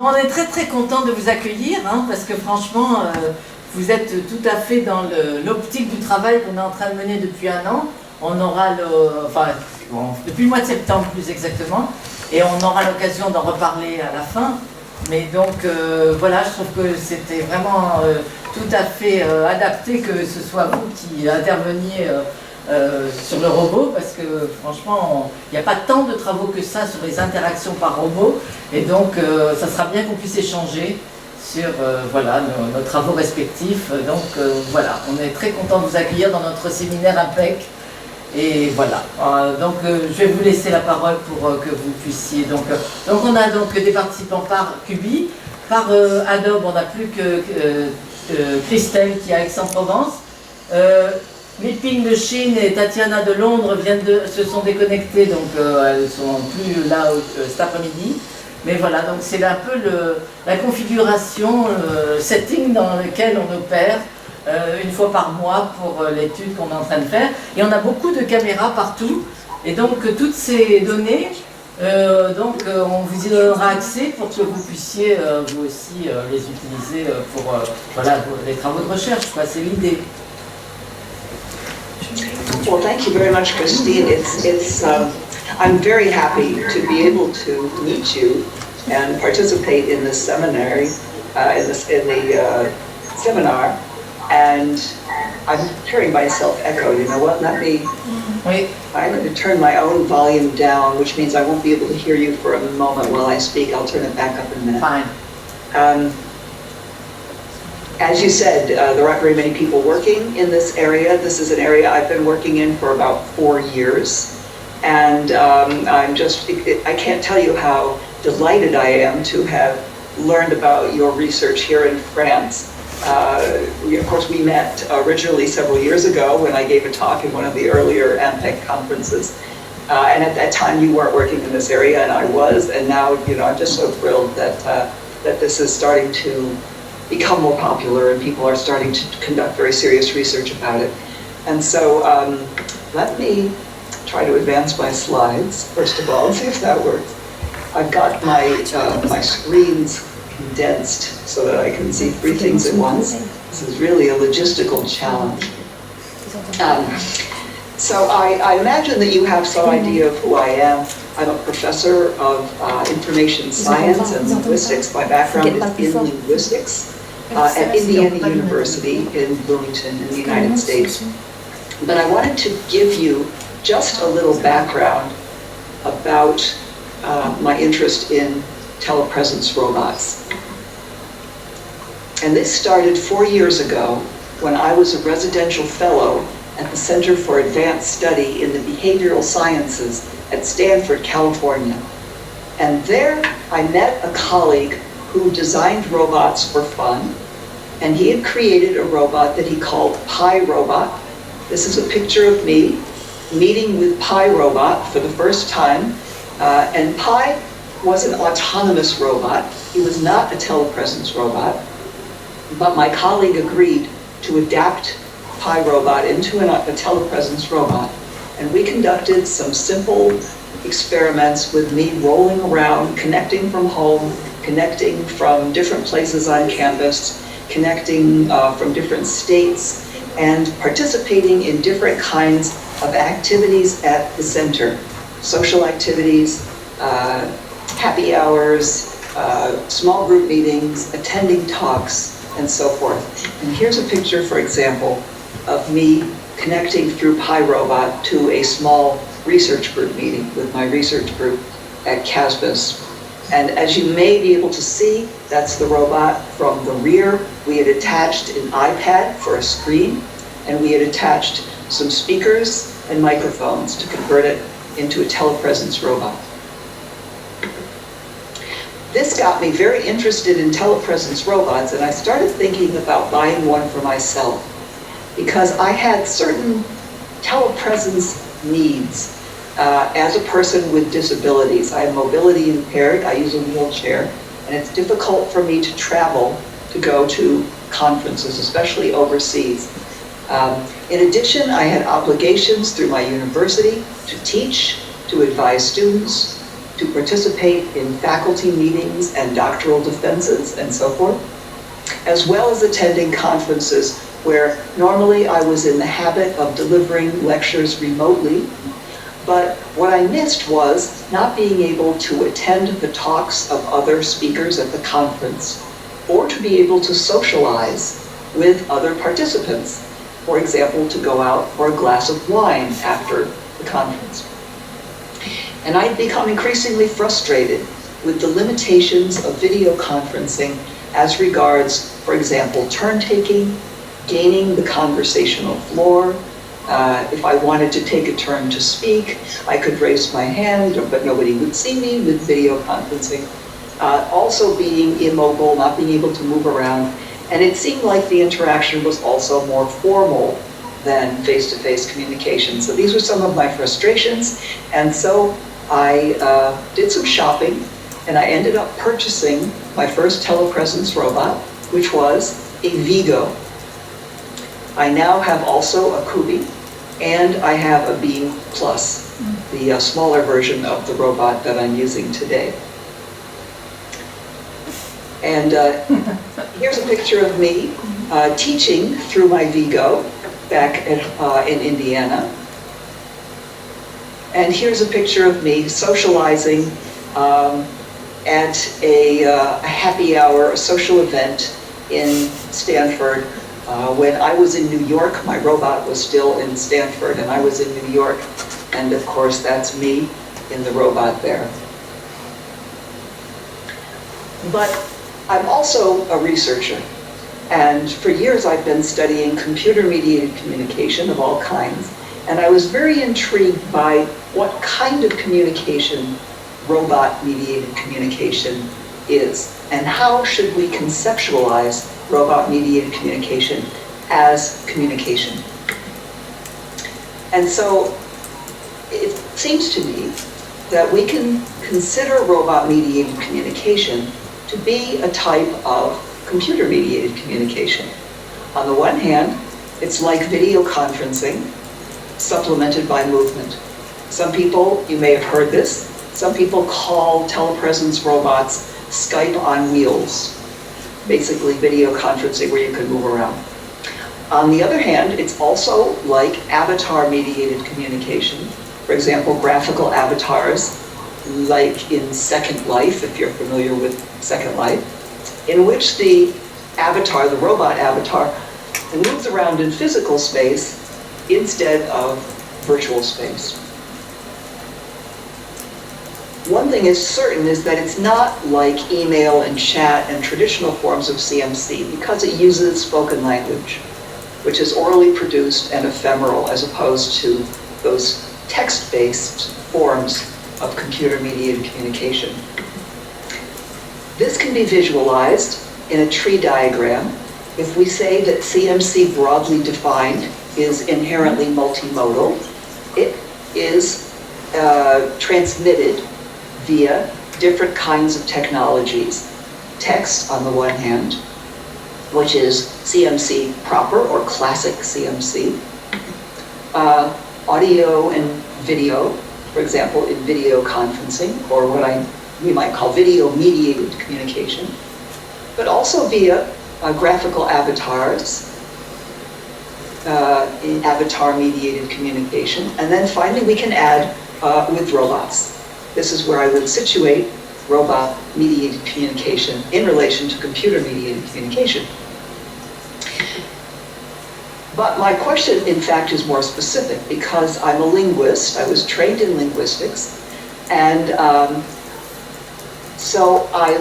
On est très très content de vous accueillir, hein, parce que franchement, vous êtes tout à fait dans l'optique du travail qu'on est en train de mener depuis un an. On aura depuis le mois de septembre plus exactement, et on aura l'occasion d'en reparler à la fin. Mais donc voilà, je trouve que c'était vraiment tout à fait adapté que ce soit vous qui interveniez sur le robot, parce que franchement, il n'y a pas tant de travaux que ça sur les interactions par robot, et donc ça sera bien qu'on puisse échanger sur voilà, nos travaux respectifs. Donc voilà, on est très content de vous accueillir dans notre séminaire IMPEC. Et voilà, donc je vais vous laisser la parole pour que vous puissiez. Donc on a donc des participants par Cubi, par Adobe, on n'a plus que Christelle qui est à Aix-en-Provence. Liping de Chine et Tatiana de Londres se sont déconnectées, donc elles ne sont plus là cet après-midi. Mais voilà, donc c'est un peu la configuration, le setting dans lequel on opère une fois par mois pour l'étude qu'on est en train de faire. Et on a beaucoup de caméras partout. Et donc toutes ces données, on vous y donnera accès pour que vous puissiez vous aussi les utiliser pour voilà, les travaux de recherche. C'est l'idée. Well, thank you very much, Christine. I'm very happy to be able to meet you and participate in this seminary, in the seminar. And I'm hearing myself echo. You know what? I'm going to turn my own volume down, which means I won't be able to hear you for a moment while I speak. I'll turn it back up in a minute. Fine. As you said, there aren't very many people working in this area. This is an area I've been working in for about 4 years. And I can't tell you how delighted I am to have learned about your research here in France. Of course, we met originally several years ago when I gave a talk in one of the earlier IMPEC conferences. And at that time, you weren't working in this area, and I was. And now, I'm just so thrilled that this is starting to become more popular and people are starting to conduct very serious research about it. And so let me try to advance my slides, first of all, and see if that works. I've got my screens condensed so that I can see 3 things at once. This is really a logistical challenge. So I imagine that you have some idea of who I am. I'm a professor of information science and linguistics. My background is in linguistics at Indiana University in Bloomington in the United States. But I wanted to give you just a little background about my interest in telepresence robots. And this started 4 years ago when I was a residential fellow at the Center for Advanced Study in the Behavioral Sciences at Stanford, California. And there I met a colleague who designed robots for fun, and he had created a robot that he called Pi Robot. This is a picture of me meeting with Pi Robot for the first time, and Pi was an autonomous robot. He was not a telepresence robot, but my colleague agreed to adapt Pi Robot into a telepresence robot. And we conducted some simple experiments with me rolling around, connecting from home, connecting from different places on campus, connecting from different states, and participating in different kinds of activities at the center. Social activities, happy hours, small group meetings, attending talks, and so forth. And here's a picture, for example, of me connecting through Pi Robot to a small research group meeting with my research group at Casbus. And as you may be able to see, that's the robot from the rear. We had attached an iPad for a screen, and we had attached some speakers and microphones to convert it into a telepresence robot. This got me very interested in telepresence robots, and I started thinking about buying one for myself because I had certain telepresence needs as a person with disabilities. I am mobility impaired, I use a wheelchair, and it's difficult for me to travel to go to conferences, especially overseas. In addition, I had obligations through my university to teach, to advise students, to participate in faculty meetings and doctoral defenses and so forth, as well as attending conferences where normally I was in the habit of delivering lectures remotely. But what I missed was not being able to attend the talks of other speakers at the conference, or to be able to socialize with other participants. For example, to go out for a glass of wine after the conference. And I'd become increasingly frustrated with the limitations of video conferencing as regards, for example, turn-taking, gaining the conversational floor. If I wanted to take a turn to speak, I could raise my hand, but nobody would see me with video conferencing. Also being immobile, not being able to move around. And it seemed like the interaction was also more formal than face-to-face communication. So these were some of my frustrations. And so I did some shopping, and I ended up purchasing my first telepresence robot, which was a Vigo. I now have also a Kubi, and I have a Beam Plus, the smaller version of the robot that I'm using today. And here's a picture of me teaching through my Vigo back in Indiana. And here's a picture of me socializing at a happy hour, a social event in Stanford. When I was in New York, my robot was still in Stanford, and I was in New York. And of course, that's me in the robot there. But I'm also a researcher. And for years, I've been studying computer-mediated communication of all kinds. And I was very intrigued by what kind of communication robot-mediated communication is, and how should we conceptualize robot-mediated communication as communication. And so it seems to me that we can consider robot-mediated communication to be a type of computer-mediated communication. On the one hand, it's like video conferencing, supplemented by movement. Some people, you may have heard this, some people call telepresence robots Skype on wheels, basically video conferencing where you can move around. On the other hand, it's also like avatar-mediated communication. For example, graphical avatars, like in Second Life, if you're familiar with Second Life, in which the avatar, the robot avatar, moves around in physical space instead of virtual space. One thing is certain is that it's not like email and chat and traditional forms of CMC, because it uses spoken language, which is orally produced and ephemeral, as opposed to those text-based forms of computer-mediated communication. This can be visualized in a tree diagram if we say that CMC, broadly defined, is inherently multimodal. It is transmitted via different kinds of technologies. Text, on the one hand, which is CMC proper, or classic CMC. Audio and video, for example, in video conferencing, or what we might call video-mediated communication, but also via graphical avatars, in avatar-mediated communication. And then finally, we can add with robots. This is where I would situate robot-mediated communication in relation to computer-mediated communication. But my question, in fact, is more specific, because I'm a linguist. I was trained in linguistics, and so I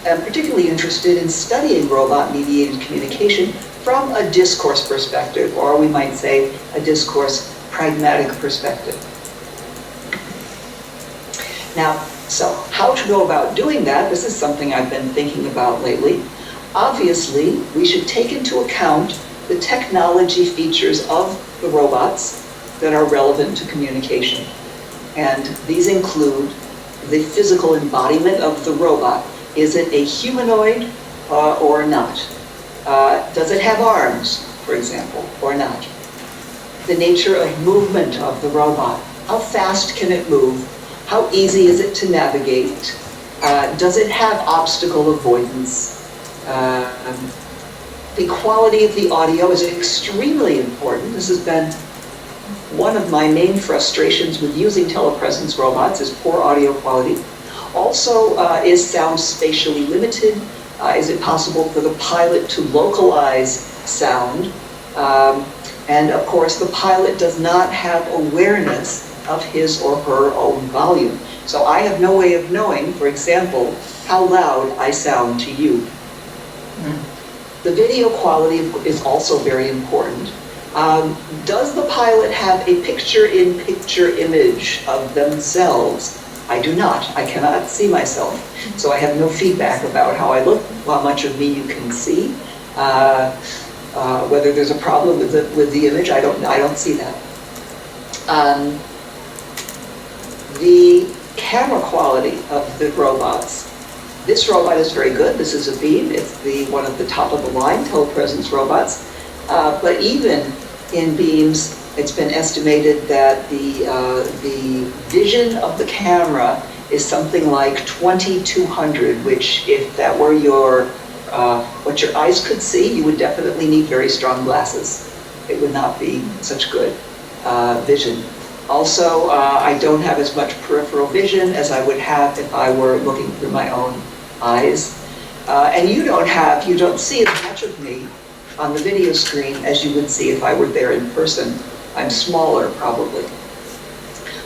am particularly interested in studying robot-mediated communication from a discourse perspective, or we might say a discourse pragmatic perspective. Now, so how to go about doing that? This is something I've been thinking about lately. Obviously, we should take into account the technology features of the robots that are relevant to communication. And these include the physical embodiment of the robot. Is it a humanoid or not? Does it have arms, for example, or not? The nature of movement of the robot. How fast can it move? How easy is it to navigate? Does it have obstacle avoidance? The quality of the audio is extremely important. This has been one of my main frustrations with using telepresence robots, is poor audio quality. Also, is sound spatially limited? Is it possible for the pilot to localize sound? And of course, the pilot does not have awareness of his or her own volume. So I have no way of knowing, for example, how loud I sound to you. The video quality is also very important. Does the pilot have a picture-in-picture image of themselves? I do not. I cannot see myself. So I have no feedback about how I look, how much of me you can see. Whether there's a problem with the image, I don't see that. The camera quality of the robots. This robot is very good. This is a beam. It's one of the top of the line telepresence robots. But even in beams, it's been estimated that the vision of the camera is something like 2200, which if that were what your eyes could see, you would definitely need very strong glasses. It would not be such good vision. Also, I don't have as much peripheral vision as I would have if I were looking through my own eyes. And you don't see as much of me on the video screen as you would see if I were there in person. I'm smaller, probably.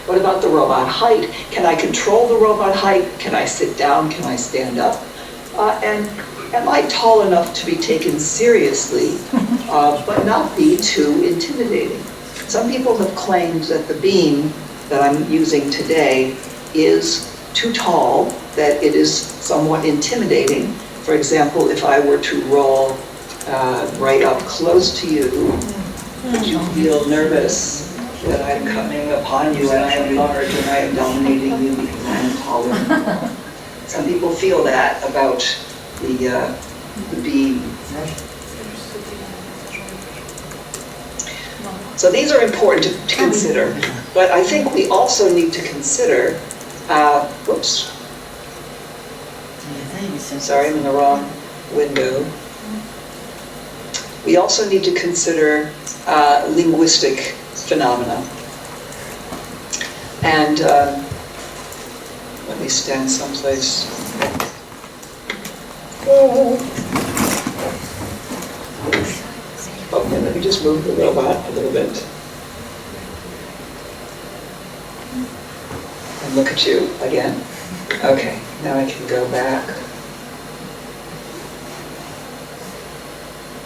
What about the robot height? Can I control the robot height? Can I sit down? Can I stand up? And am I tall enough to be taken seriously, but not be too intimidating? Some people have claimed that the beam that I'm using today is too tall, that it is somewhat intimidating. For example, if I were to roll right up close to you, would you feel nervous that I'm coming upon you and I am large and I am dominating you because I am taller? Some people feel that about the beam. So these are important to consider, but I think we also need to consider, whoops, sorry, I'm in the wrong window. We also need to consider linguistic phenomena. And let me stand someplace. Okay, let me just move the robot a little bit. And look at you again. Okay, now I can go back.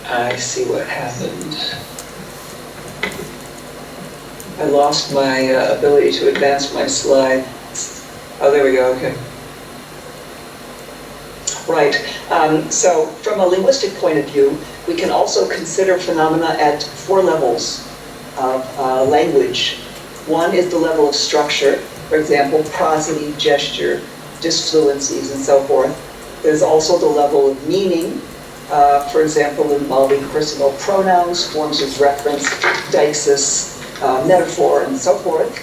I see what happened. I lost my ability to advance my slide. Oh, there we go, okay. Right, so from a linguistic point of view, we can also consider phenomena at 4 levels of language. One is the level of structure, for example, prosody, gesture, disfluencies, and so forth. There's also the level of meaning, for example, involving personal pronouns, forms of reference, deixis, metaphor, and so forth.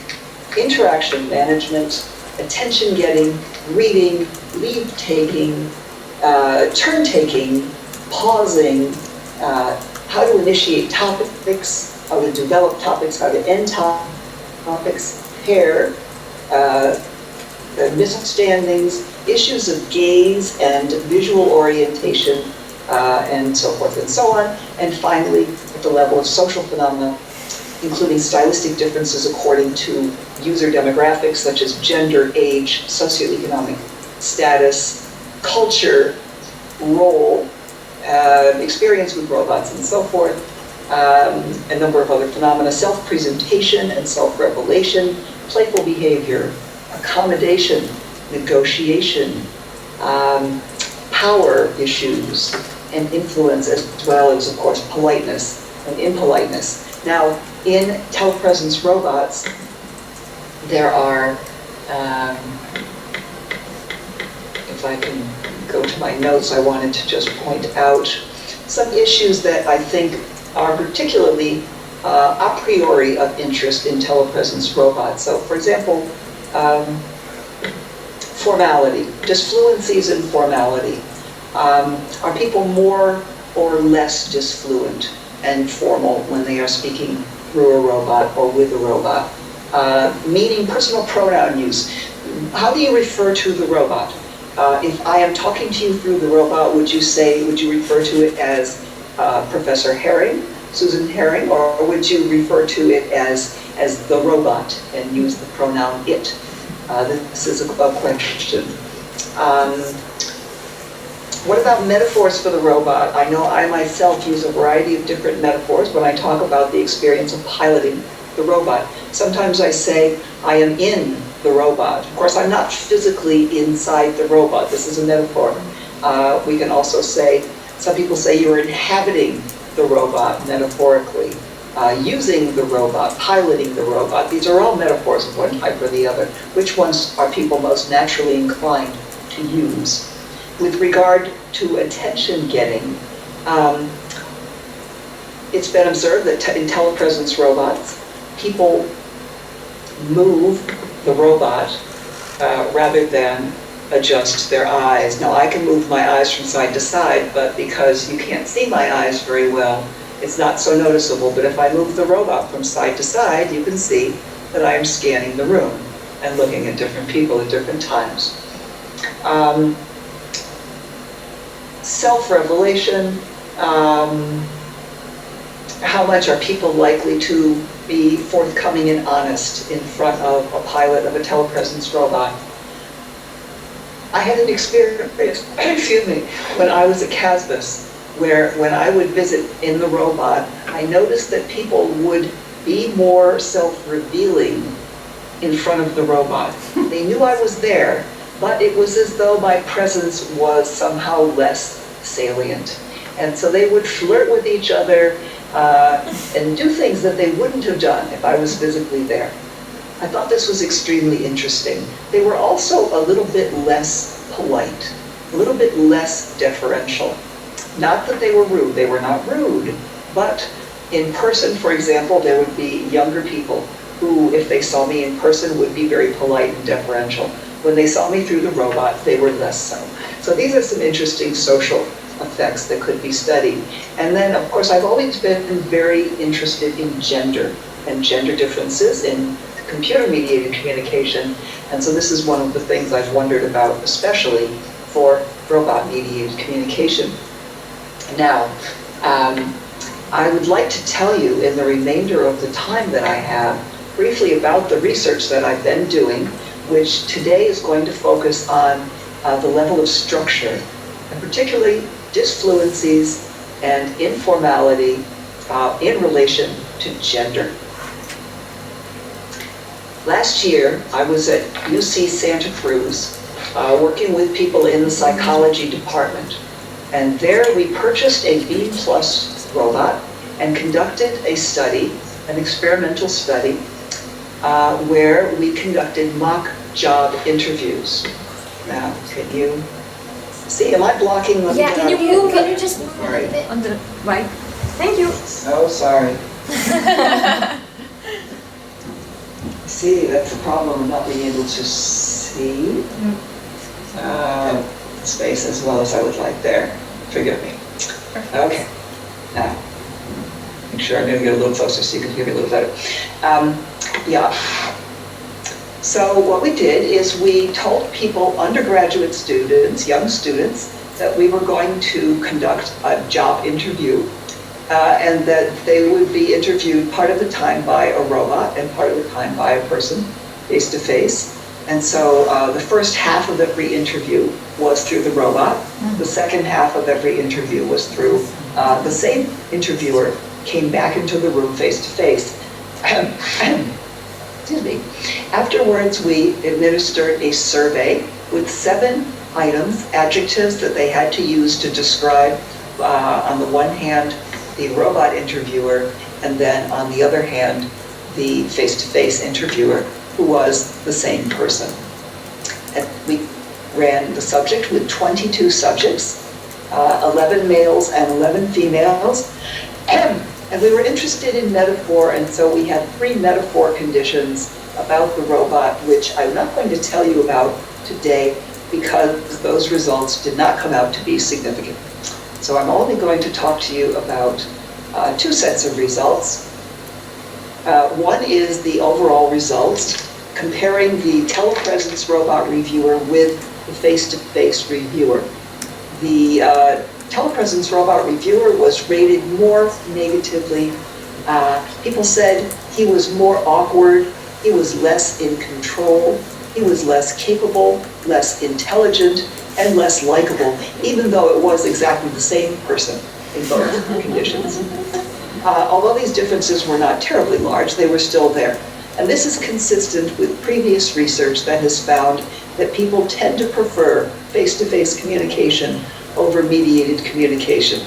Interaction management, attention-getting, reading, leave-taking, turn-taking, pausing, how to initiate topics, how to develop topics, how to end topics, hair, misunderstandings, issues of gaze and visual orientation, and so forth and so on. And finally, at the level of social phenomena, including stylistic differences according to user demographics such as gender, age, socioeconomic status, culture, role, experience with robots, and so forth, a number of other phenomena, self-presentation and self-revelation, playful behavior, accommodation, negotiation, power issues, and influence, as well as, of course, politeness and impoliteness. Now, in telepresence robots, there are, if I can go to my notes, I wanted to just point out some issues that I think are particularly a priori of interest in telepresence robots. So, for example, Formality, disfluencies in formality. Are people more or less disfluent and formal when they are speaking through a robot or with a robot? Meaning personal pronoun use. How do you refer to the robot? If I am talking to you through the robot, would you refer to it as Professor Herring, Susan Herring, or would you refer to it as the robot and use the pronoun it? This is a question. What about metaphors for the robot? I know I myself use a variety of different metaphors when I talk about the experience of piloting the robot. Sometimes I say, I am in the robot. Of course, I'm not physically inside the robot. This is a metaphor. We can also say, some people say you're inhabiting the robot metaphorically, using the robot, piloting the robot. These are all metaphors of one type or the other. Which ones are people most naturally inclined to use? With regard to attention getting, it's been observed that in telepresence robots, people move the robot rather than adjust their eyes. Now, I can move my eyes from side to side, but because you can't see my eyes very well, it's not so noticeable. But if I move the robot from side to side, you can see that I am scanning the room and looking at different people at different times. Self-revelation, how much are people likely to be forthcoming and honest in front of a pilot of a telepresence robot? I had an experience, excuse me, when I was at Casbus, where when I would visit in the robot, I noticed that people would be more self-revealing in front of the robot. They knew I was there, but it was as though my presence was somehow less salient. And so they would flirt with each other and do things that they wouldn't have done if I was physically there. I thought this was extremely interesting. They were also a little bit less polite, a little bit less deferential. Not that they were rude, they were not rude, but in person, for example, there would be younger people who, if they saw me in person, would be very polite and deferential. When they saw me through the robot, they were less so. So these are some interesting social effects that could be studied. And then, of course, I've always been very interested in gender and gender differences in computer-mediated communication. And so this is one of the things I've wondered about, especially for robot-mediated communication. Now, I would like to tell you in the remainder of the time that I have briefly about the research that I've been doing, which today is going to focus on the level of structure, and particularly disfluencies and informality in relation to gender. Last year, I was at UC Santa Cruz working with people in the psychology department. And there we purchased a B+ robot and conducted a study, an experimental study, where we conducted mock job interviews. Now, can you see, am I blocking them? Yeah, can you just move a little bit on the right? Thank you. So sorry. See, that's the problem of not being able to see space as well as I would like there. Forgive me. Okay. Now, make sure I'm going to get a little closer so you can hear me a little better. Yeah. So what we did is we told people, undergraduate students, young students, that we were going to conduct a job interview and that they would be interviewed part of the time by a robot and part of the time by a person, face-to-face. And so the first half of every interview was through the robot. The second half of every interview was through the same interviewer came back into the room face-to-face. Excuse me. Afterwards, we administered a survey with 7 items, adjectives that they had to use to describe, on the one hand, the robot interviewer, and then on the other hand, the face-to-face interviewer, who was the same person. And we ran the subject with 22 subjects, 11 males and 11 females. And we were interested in metaphor, and so we had 3 metaphor conditions about the robot, which I'm not going to tell you about today because those results did not come out to be significant. So I'm only going to talk to you about two sets of results. One is the overall results, comparing the telepresence robot reviewer with the face-to-face reviewer. The telepresence robot reviewer was rated more negatively. People said he was more awkward, he was less in control, he was less capable, less intelligent, and less likable, even though it was exactly the same person in both conditions. Although these differences were not terribly large, they were still there. And this is consistent with previous research that has found that people tend to prefer face-to-face communication over mediated communication.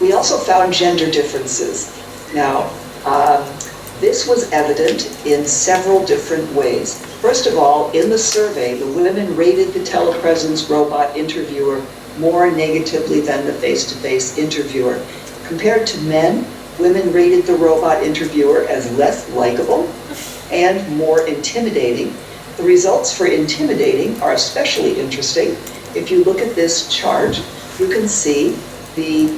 We also found gender differences. Now, this was evident in several different ways. First of all, in the survey, the women rated the telepresence robot interviewer more negatively than the face-to-face interviewer. Compared to men, women rated the robot interviewer as less likable and more intimidating. The results for intimidating are especially interesting. If you look at this chart, you can see the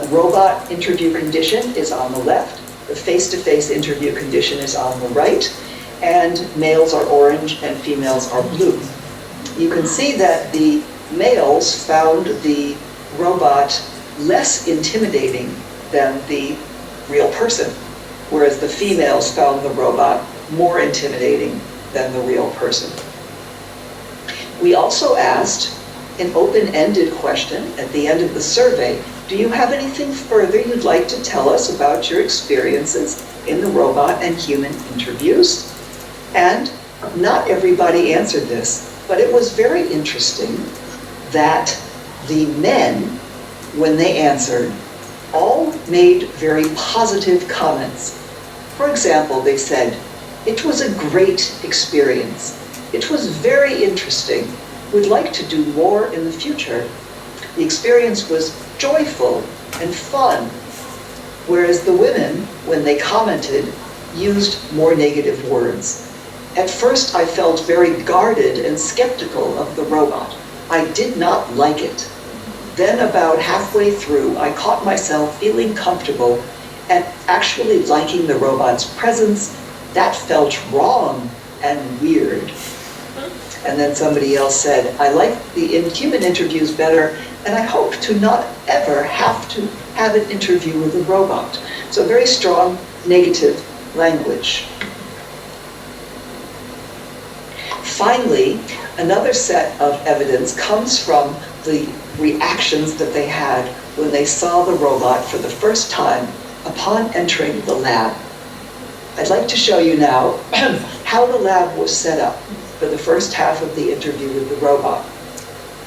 robot interview condition is on the left, the face-to-face interview condition is on the right, and males are orange and females are blue. You can see that the males found the robot less intimidating than the real person, whereas the females found the robot more intimidating than the real person. We also asked an open-ended question at the end of the survey. Do you have anything further you'd like to tell us about your experiences in the robot and human interviews? And not everybody answered this, but it was very interesting that the men, when they answered, all made very positive comments. For example, they said, "It was a great experience. It was very interesting. We'd like to do more in the future." The experience was joyful and fun, whereas the women, when they commented, used more negative words. At first, I felt very guarded and skeptical of the robot. I did not like it. Then about halfway through, I caught myself feeling comfortable and actually liking the robot's presence. That felt wrong and weird. And then somebody else said, "I like the human interviews better, and I hope to not ever have to have an interview with a robot." So very strong negative language. Finally, another set of evidence comes from the reactions that they had when they saw the robot for the first time upon entering the lab. I'd like to show you now how the lab was set up for the first half of the interview with the robot.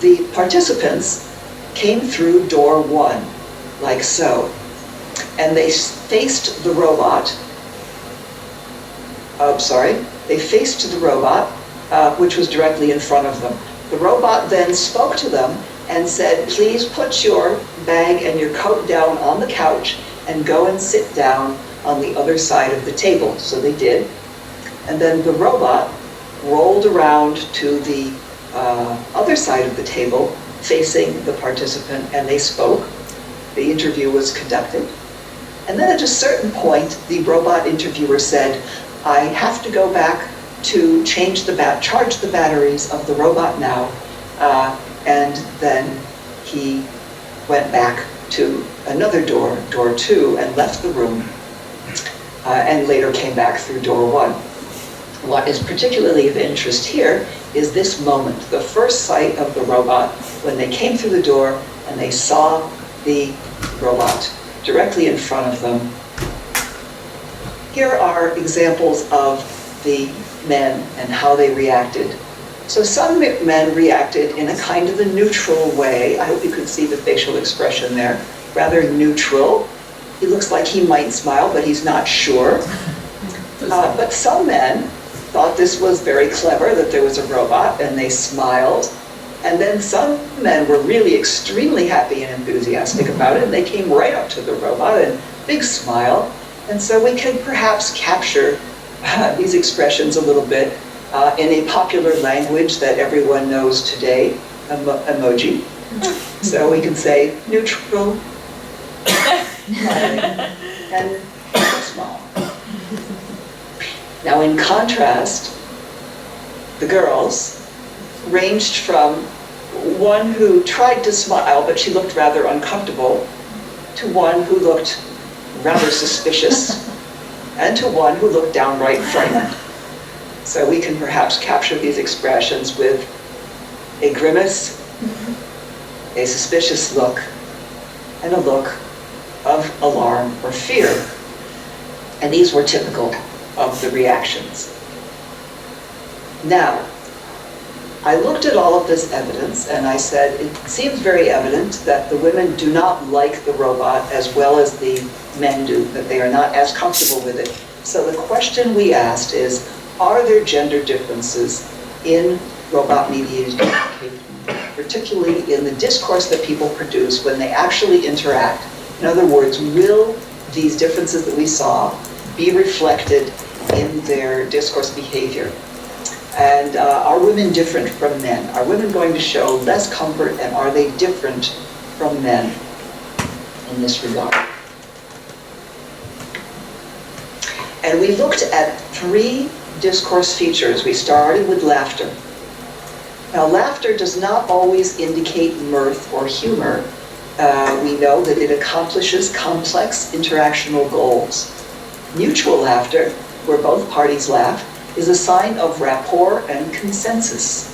The participants came through door 1, like so, and they faced the robot. They faced the robot, which was directly in front of them. The robot then spoke to them and said, "Please put your bag and your coat down on the couch and go and sit down on the other side of the table." So they did. And then the robot rolled around to the other side of the table, facing the participant, and they spoke. The interview was conducted. And then at a certain point, the robot interviewer said, "I have to go back to charge the batteries of the robot now." And then he went back to another door, door 2, and left the room, and later came back through door 1. What is particularly of interest here is this moment, the first sight of the robot, when they came through the door and they saw the robot directly in front of them. Here are examples of the men and how they reacted. So some men reacted in a kind of a neutral way. I hope you could see the facial expression there. Rather neutral. He looks like he might smile, but he's not sure. But some men thought this was very clever, that there was a robot, and they smiled. And then some men were really extremely happy and enthusiastic about it, and they came right up to the robot and big smile. And so we can perhaps capture these expressions a little bit in a popular language that everyone knows today, emoji. So we can say neutral and small. Now in contrast, the girls ranged from one who tried to smile, but she looked rather uncomfortable, to one who looked rather suspicious, and to one who looked downright frightened. So we can perhaps capture these expressions with a grimace, a suspicious look, and a look of alarm or fear. And these were typical of the reactions. Now, I looked at all of this evidence and I said, it seems very evident that the women do not like the robot as well as the men do, that they are not as comfortable with it. So the question we asked is, are there gender differences in robot-mediated communication, particularly in the discourse that people produce when they actually interact? In other words, will these differences that we saw be reflected in their discourse behavior? And are women different from men? Are women going to show less comfort, and are they different from men in this regard? And we looked at 3 discourse features. We started with laughter. Now, laughter does not always indicate mirth or humor. We know that it accomplishes complex interactional goals. Mutual laughter, where both parties laugh, is a sign of rapport and consensus,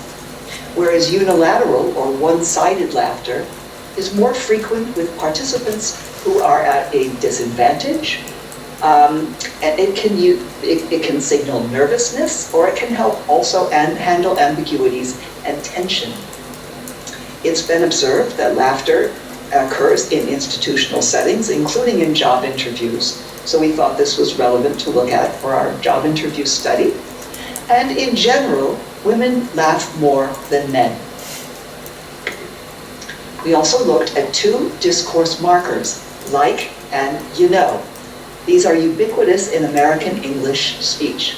whereas unilateral or one-sided laughter is more frequent with participants who are at a disadvantage, and it can signal nervousness, or it can help also handle ambiguities and tension. It's been observed that laughter occurs in institutional settings, including in job interviews. So we thought this was relevant to look at for our job interview study. And in general, women laugh more than men. We also looked at 2 discourse markers, like and you know. These are ubiquitous in American English speech.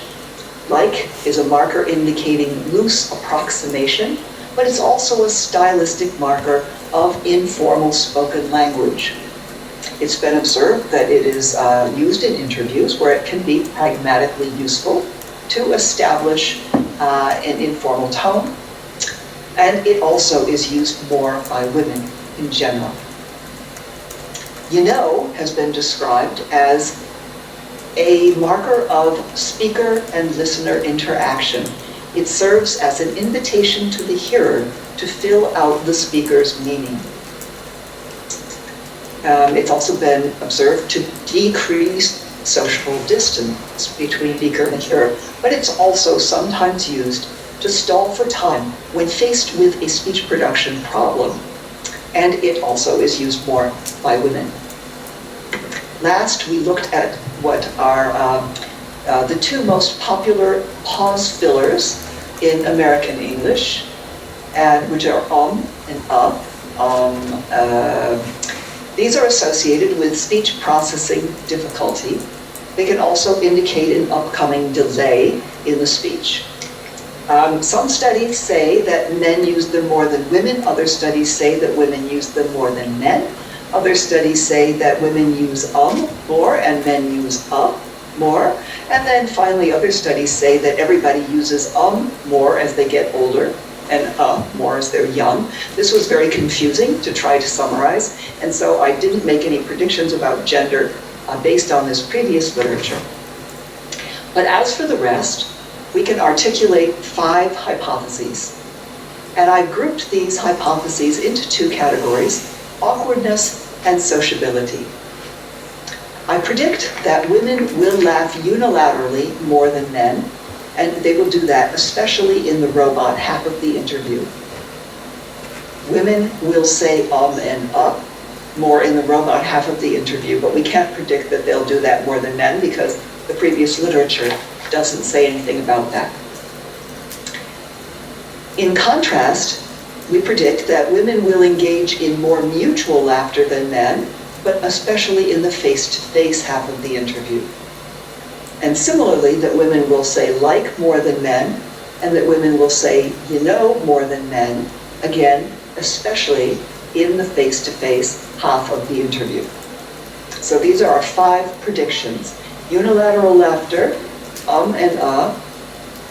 Like is a marker indicating loose approximation, but it's also a stylistic marker of informal spoken language. It's been observed that it is used in interviews where it can be pragmatically useful to establish an informal tone, and it also is used more by women in general. You know has been described as a marker of speaker and listener interaction. It serves as an invitation to the hearer to fill out the speaker's meaning. It's also been observed to decrease social distance between speaker and hearer, but it's also sometimes used to stall for time when faced with a speech production problem, and it also is used more by women. Last, we looked at what are the 2 most popular pause fillers in American English, and which are and These are associated with speech processing difficulty. They can also indicate an upcoming delay in the speech. Some studies say that men use them more than women. Other studies say that women use them more than men. Other studies say that women use more and men use more. And then finally, other studies say that everybody uses more as they get older and more as they're young. This was very confusing to try to summarize, and so I didn't make any predictions about gender based on this previous literature. But as for the rest, we can articulate 5 hypotheses. And I grouped these hypotheses into 2 categories, awkwardness and sociability. I predict that women will laugh unilaterally more than men, and they will do that especially in the robot half of the interview. Women will say and more in the robot half of the interview, but we can't predict that they'll do that more than men because the previous literature doesn't say anything about that. In contrast, we predict that women will engage in more mutual laughter than men, but especially in the face-to-face half of the interview. And similarly, that women will say like more than men, and that women will say you know more than men, again, especially in the face-to-face half of the interview. So these are our 5 predictions. Unilateral laughter, and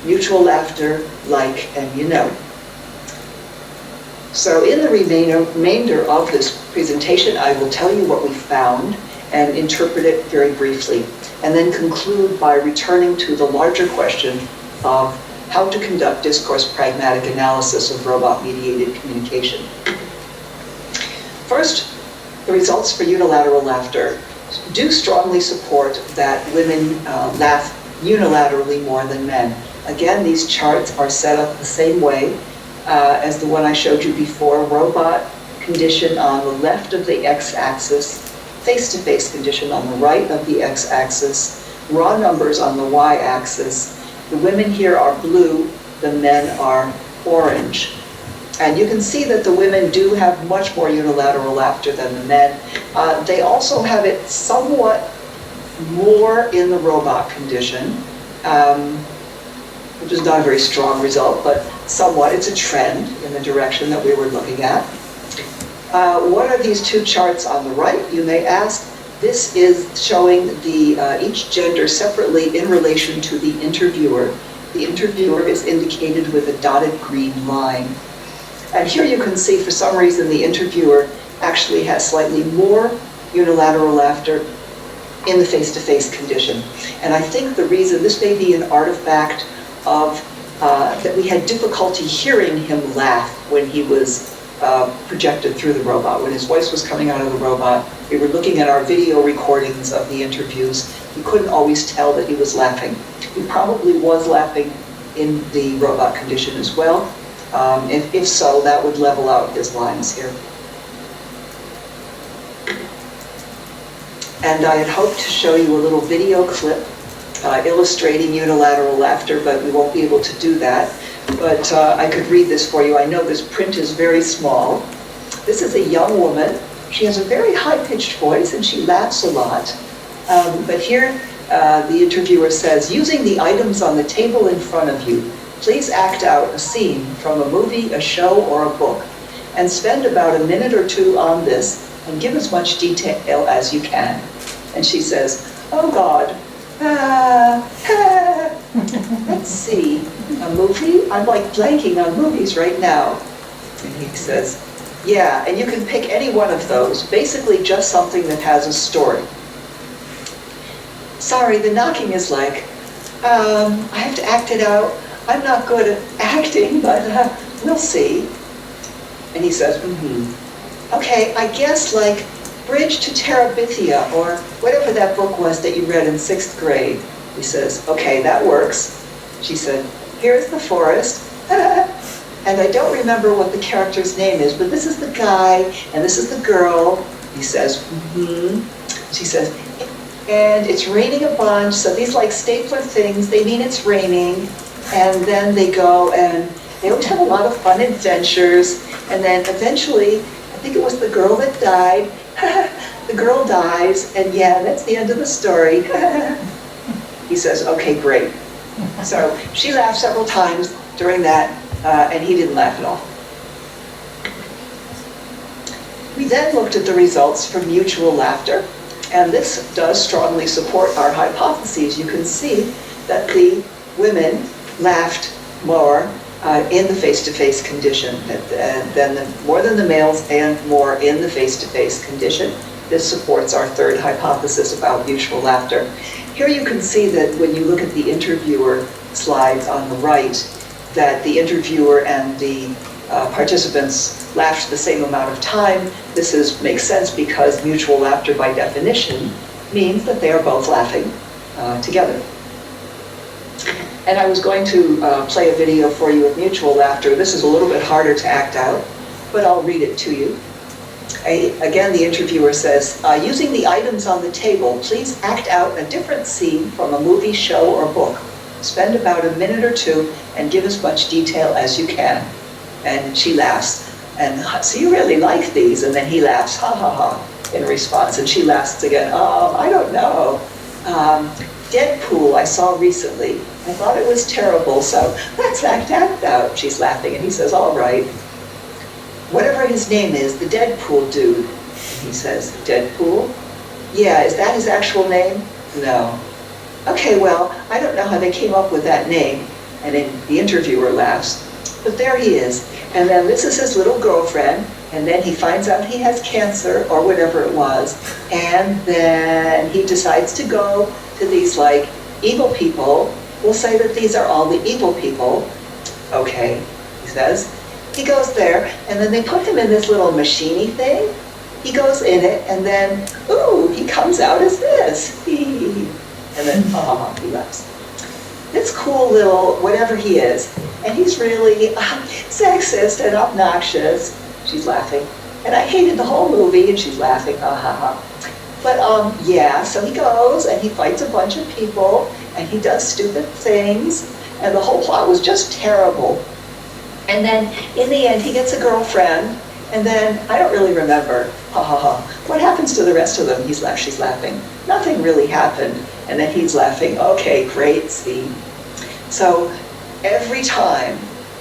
mutual laughter, like and you know. So in the remainder of this presentation, I will tell you what we found and interpret it very briefly, and then conclude by returning to the larger question of how to conduct discourse pragmatic analysis of robot-mediated communication. First, the results for unilateral laughter do strongly support that women laugh unilaterally more than men. Again, these charts are set up the same way as the one I showed you before. Robot condition on the left of the x-axis, face-to-face condition on the right of the x-axis, raw numbers on the y-axis. The women here are blue, the men are orange. And you can see that the women do have much more unilateral laughter than the men. They also have it somewhat more in the robot condition, which is not a very strong result, but somewhat. It's a trend in the direction that we were looking at. What are these 2 charts on the right, you may ask? This is showing each gender separately in relation to the interviewer. The interviewer is indicated with a dotted green line. And here you can see, for some reason, the interviewer actually has slightly more unilateral laughter in the face-to-face condition. And I think the reason, this may be an artifact of that we had difficulty hearing him laugh when he was projected through the robot. When his voice was coming out of the robot, we were looking at our video recordings of the interviews. We couldn't always tell that he was laughing. He probably was laughing in the robot condition as well. If so, that would level out his lines here. And I had hoped to show you a little video clip illustrating unilateral laughter, but we won't be able to do that. But I could read this for you. I know this print is very small. This is a young woman. She has a very high-pitched voice and she laughs a lot. But here the interviewer says, using the items on the table in front of you, please act out a scene from a movie, a show, or a book, and spend about a minute or 2 on this, and give as much detail as you can. And she says, oh God, let's see, a movie? I'm like blanking on movies right now. And he says, yeah, and you can pick any one of those, basically just something that has a story. Sorry, the knocking is like, I have to act it out. I'm not good at acting, but we'll see. And he says, okay, I guess like Bridge to Terabithia, or whatever that book was that you read in 6th grade. He says, okay, that works. She said, here's the forest. And I don't remember what the character's name is, but this is the guy, and this is the girl. He says, She says, and it's raining a bunch, so these like stapler things, they mean it's raining. And then they go and they always have a lot of fun adventures. And then eventually, I think it was the girl that died. The girl dies, and yeah, that's the end of the story. He says, okay, great. So she laughed several times during that, and he didn't laugh at all. We then looked at the results for mutual laughter, and this does strongly support our hypotheses. You can see that the women laughed more in the face-to-face condition, more than the males, and more in the face-to-face condition. This supports our 3rd hypothesis about mutual laughter. Here you can see that when you look at the interviewer slides on the right, that the interviewer and the participants laughed the same amount of time. This makes sense because mutual laughter by definition means that they are both laughing together. And I was going to play a video for you of mutual laughter. This is a little bit harder to act out, but I'll read it to you. Again, the interviewer says, using the items on the table, please act out a different scene from a movie, show, or book. Spend about a minute or 2 and give as much detail as you can. And she laughs. And so you really like these? And then he laughs, ha ha ha. in response. And she laughs again, I don't know. Deadpool I saw recently. I thought it was terrible, so let's act out. She's laughing, and he says, all right. Whatever his name is, the Deadpool dude. He says, Deadpool? Yeah, is that his actual name? No. Okay, well, I don't know how they came up with that name. And then the interviewer laughs. But there he is. And then this is his little girlfriend. And then he finds out he has cancer or whatever it was. And then he decides to go to these like evil people. We'll say that these are all the evil people. Okay, he says. He goes there, and then they put him in this little machine-y thing. He goes in it, and then, ooh, he comes out as this. And then, he laughs. This cool little whatever he is. And he's really sexist and obnoxious. She's laughing. And I hated the whole movie, and she's laughing, But yeah, so he goes, and he fights a bunch of people, and he does stupid things, and the whole plot was just terrible. And then, in the end, he gets a girlfriend, and then, I don't really remember, What happens to the rest of them? She's laughing. Nothing really happened. And then he's laughing, okay, great, see. So, every time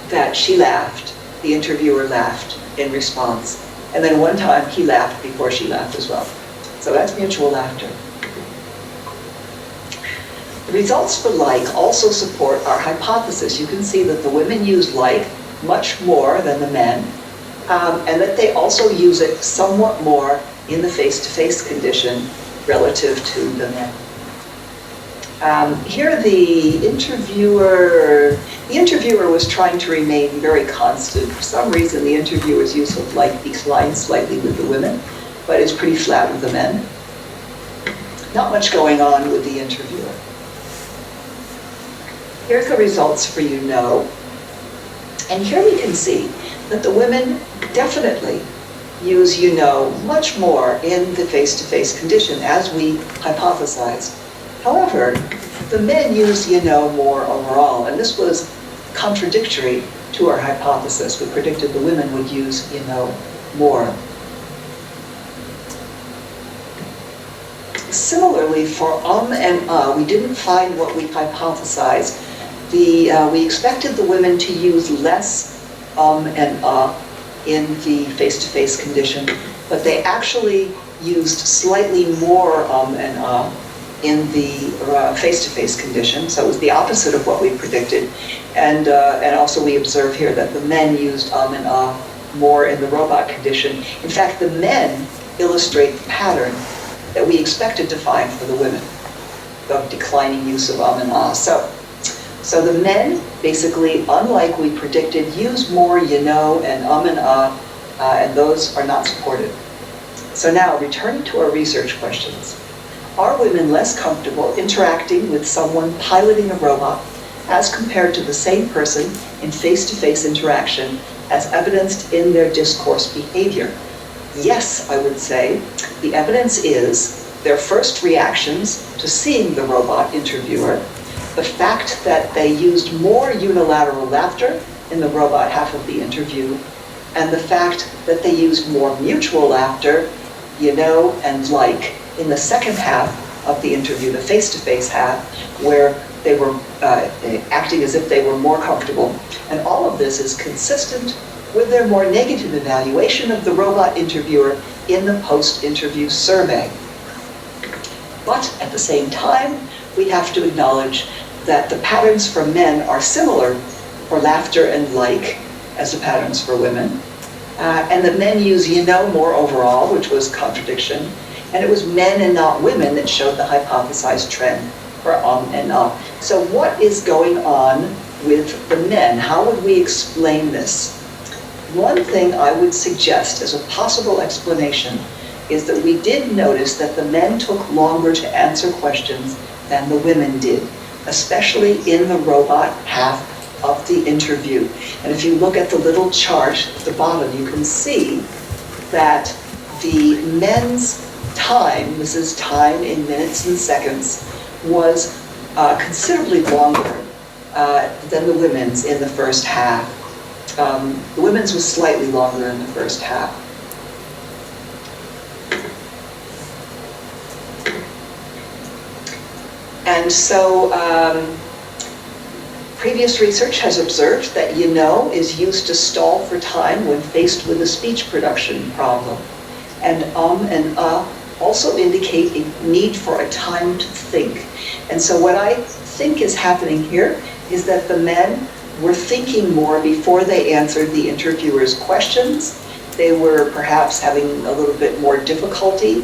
that she laughed, the interviewer laughed in response. And then one time, he laughed before she laughed as well. So that's mutual laughter. The results for like also support our hypothesis. You can see that the women use like much more than the men, and that they also use it somewhat more in the face-to-face condition relative to the men. Here the interviewer was trying to remain very constant. For some reason the interviewer's use of like declines slightly with the women, but it's pretty flat with the men. Not much going on with the interviewer. Here's the results for you know. And here we can see that the women definitely use you know much more in the face-to-face condition, as we hypothesized. However, the men use you know more overall, and this was contradictory to our hypothesis. We predicted the women would use you know more. Similarly, for and we didn't find what we hypothesized. We expected the women to use less and in the face-to-face condition, but they actually used slightly more and in the face-to-face condition. So it was the opposite of what we predicted. And also we observe here that the men used and more in the robot condition. In fact, the men illustrate the pattern that we expected to find for the women, of declining use of and So the men, basically, unlike we predicted, use more you know and and those are not supported. So now, returning to our research questions. Are women less comfortable interacting with someone piloting a robot as compared to the same person in face-to-face interaction as evidenced in their discourse behavior? Yes, I would say. The evidence is their first reactions to seeing the robot interviewer, the fact that they used more unilateral laughter in the robot half of the interview, and the fact that they used more mutual laughter, you know, and like, in the second half of the interview, the face-to-face half, where they were acting as if they were more comfortable. And all of this is consistent with their more negative evaluation of the robot interviewer in the post-interview survey. But at the same time, we have to acknowledge that the patterns for men are similar for laughter and like as the patterns for women. And that men use you know more overall, which was contradiction. And it was men and not women that showed the hypothesized trend for and So what is going on with the men? How would we explain this? One thing I would suggest as a possible explanation is that we did notice that the men took longer to answer questions than the women did, especially in the robot half of the interview. And if you look at the little chart at the bottom, you can see that the men's time, this is time in minutes and seconds, was considerably longer than the women's in the first half. The women's was slightly longer in the first half. And so previous research has observed that is used to stall for time when faced with a speech production problem. And also indicate a need for a time to think. And so what I think is happening here is that the men were thinking more before they answered the interviewer's questions. They were perhaps having a little bit more difficulty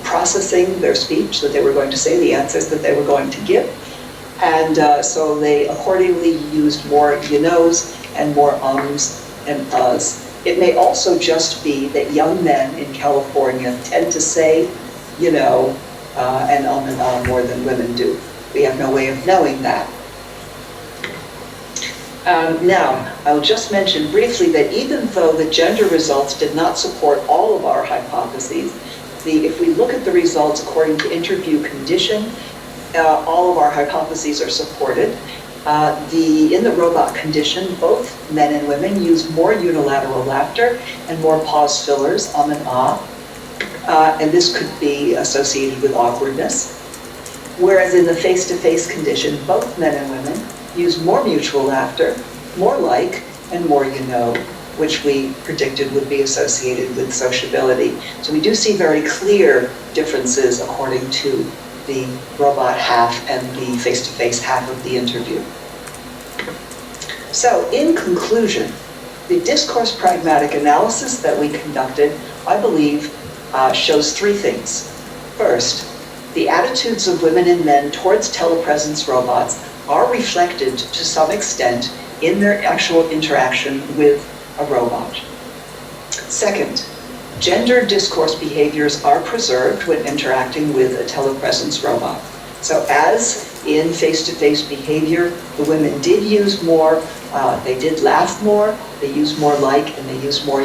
processing their speech that they were going to say, the answers that they were going to give. And so they accordingly used more and more ums and us. It may also just be that young men in California tend to say, and more than women do. We have no way of knowing that. Now, I'll just mention briefly that even though the gender results did not support all of our hypotheses, if we look at the results according to interview condition, all of our hypotheses are supported. In the robot condition, both men and women use more unilateral laughter and more pause fillers, and and this could be associated with awkwardness. Whereas in the face-to-face condition, both men and women use more mutual laughter, more like, and more which we predicted would be associated with sociability. So we do see very clear differences according to the robot half and the face-to-face half of the interview. So in conclusion, the discourse pragmatic analysis that we conducted, I believe, shows three things. First, the attitudes of women and men towards telepresence robots are reflected to some extent in their actual interaction with a robot. Second, gender discourse behaviors are preserved when interacting with a telepresence robot. So as in face-to-face behavior, the women did use more, they did laugh more, they used more like, and they used more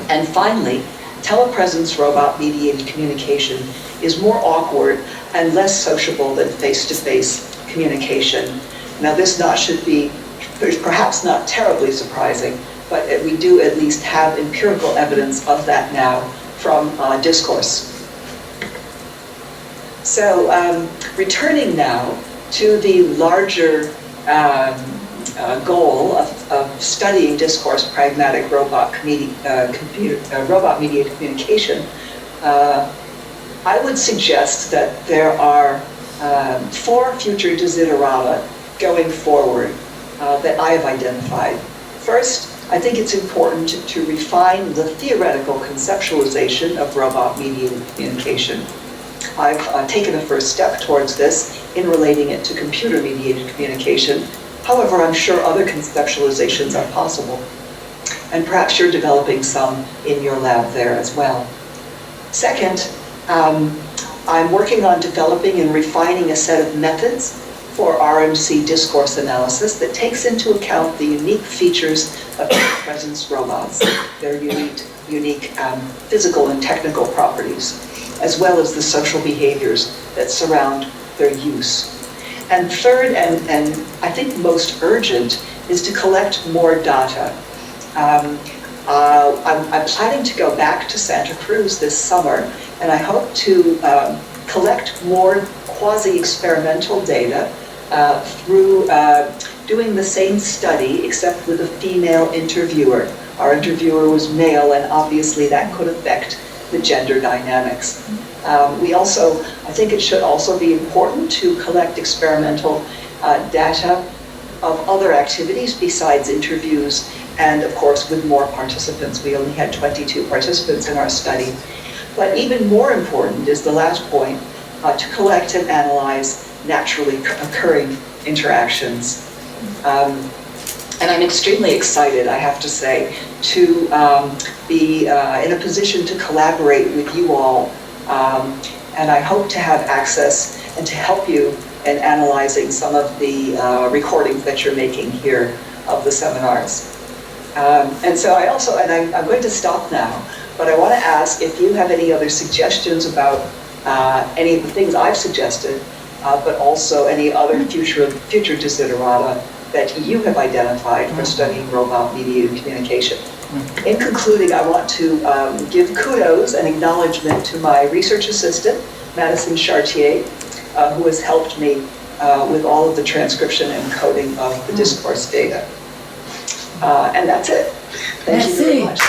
And finally, telepresence robot-mediated communication is more awkward and less sociable than face-to-face communication. Now this should be perhaps not terribly surprising, but we do at least have empirical evidence of that now from discourse. So returning now to the larger goal of studying discourse pragmatic robot-mediated communication, I would suggest that there are 4 future desiderata going forward that I have identified. First, I think it's important to refine the theoretical conceptualization of robot-mediated communication. I've taken a first step towards this in relating it to computer-mediated communication. However, I'm sure other conceptualizations are possible. And perhaps you're developing some in your lab there as well. Second, I'm working on developing and refining a set of methods for RMC discourse analysis that takes into account the unique features of telepresence robots, their unique physical and technical properties, as well as the social behaviors that surround their use. And third, and I think most urgent, is to collect more data. I'm planning to go back to Santa Cruz this summer, and I hope to collect more quasi-experimental data through doing the same study, except with a female interviewer. Our interviewer was male, and obviously that could affect the gender dynamics. I think it should also be important to collect experimental data of other activities besides interviews, and of course with more participants. We only had 22 participants in our study. But even more important is the last point, to collect and analyze naturally occurring interactions. And I'm extremely excited, I have to say, to be in a position to collaborate with you all. And I hope to have access and to help you in analyzing some of the recordings that you're making here of the seminars. And so I'm going to stop now, but I want to ask if you have any other suggestions about any of the things I've suggested, but also any other future desiderata that you have identified for studying robot-mediated communication. In concluding, I want to give kudos and acknowledgement to my research assistant, Madison Chartier, who has helped me with all of the transcription and coding of the discourse data. And that's it. Thank you very much.